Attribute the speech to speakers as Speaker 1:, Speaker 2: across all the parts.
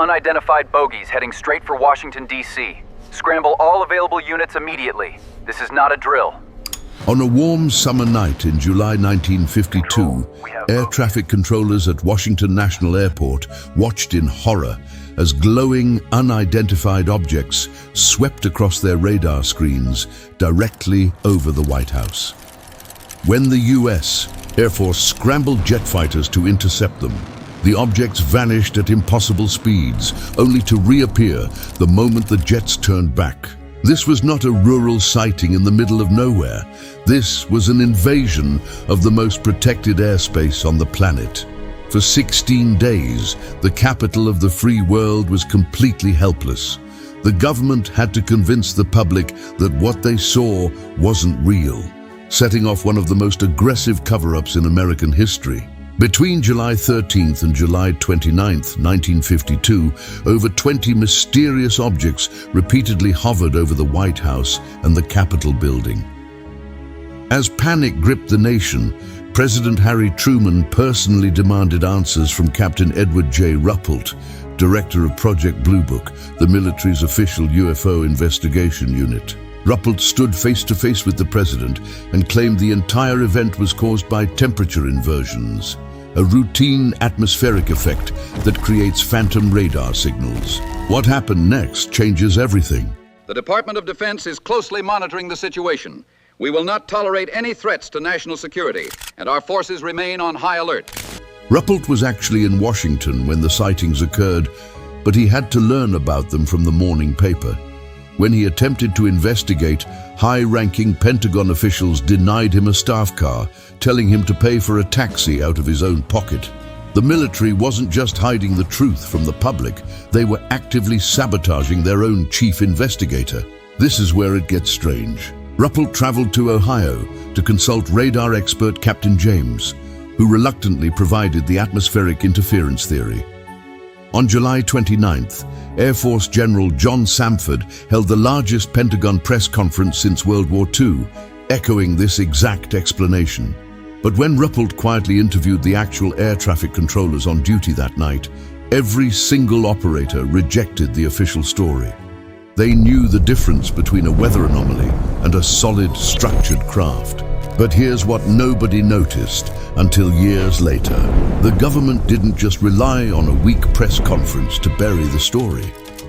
Speaker 1: unidentified bogies heading straight for Washington, D.C. Scramble all available units immediately. This is not a drill.
Speaker 2: On a warm summer night in July 1952, air traffic controllers at Washington National Airport watched in horror as glowing, unidentified objects swept across their radar screens directly over the White House. When the U.S. Air Force scrambled jet fighters to intercept them, the objects vanished at impossible speeds, only to reappear the moment the jets turned back. This was not a rural sighting in the middle of nowhere. This was an invasion of the most protected airspace on the planet. For 16 days, the capital of the free world was completely helpless. The government had to convince the public that what they saw wasn't real, setting off one of the most aggressive cover-ups in American history. Between July 13th and July 29th, 1952, over 20 mysterious objects repeatedly hovered over the White House and the Capitol building. As panic gripped the nation, President Harry Truman personally demanded answers from Captain Edward J. Ruppelt, director of Project Blue Book, the military's official UFO investigation unit. Ruppelt stood face-to-face with the president and claimed the entire event was caused by temperature inversions, a routine atmospheric effect that creates phantom radar signals. What happened next changes everything.
Speaker 3: The Department of Defense is closely monitoring the situation. We will not tolerate any threats to national security, and our forces remain on high alert.
Speaker 2: Ruppelt was actually in Washington when the sightings occurred, but he had to learn about them from the morning paper. When he attempted to investigate, high-ranking Pentagon officials denied him a staff car, telling him to pay for a taxi out of his own pocket. The military wasn't just hiding the truth from the public, they were actively sabotaging their own chief investigator. This is where it gets strange. Ruppelt traveled to Ohio to consult radar expert Captain James, who reluctantly provided the atmospheric interference theory. On July 29th, Air Force General John Samford held the largest Pentagon press conference since World War II, echoing this exact explanation. But when Ruppelt quietly interviewed the actual air traffic controllers on duty that night, every single operator rejected the official story. They knew the difference between a weather anomaly and a solid, structured craft. But here's what nobody noticed until years later. The government didn't just rely on a weak press conference to bury the story.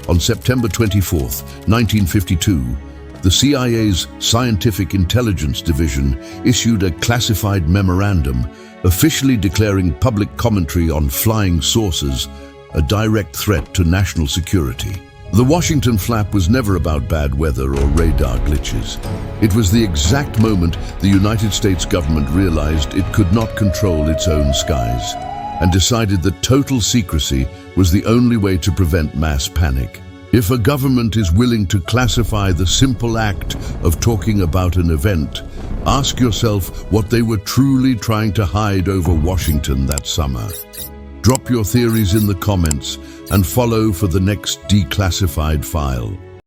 Speaker 2: On September 24th, 1952, the CIA's Scientific Intelligence Division issued a classified memorandum officially declaring public commentary on flying saucers a direct threat to national security. The Washington Flap was never about bad weather or radar glitches. It was the exact moment the United States government realized it could not control its own skies and decided that total secrecy was the only way to prevent mass panic. If a government is willing to classify the simple act of talking about an event, ask yourself what they were truly trying to hide over Washington that summer. Drop your theories in the comments and follow for the next declassified file.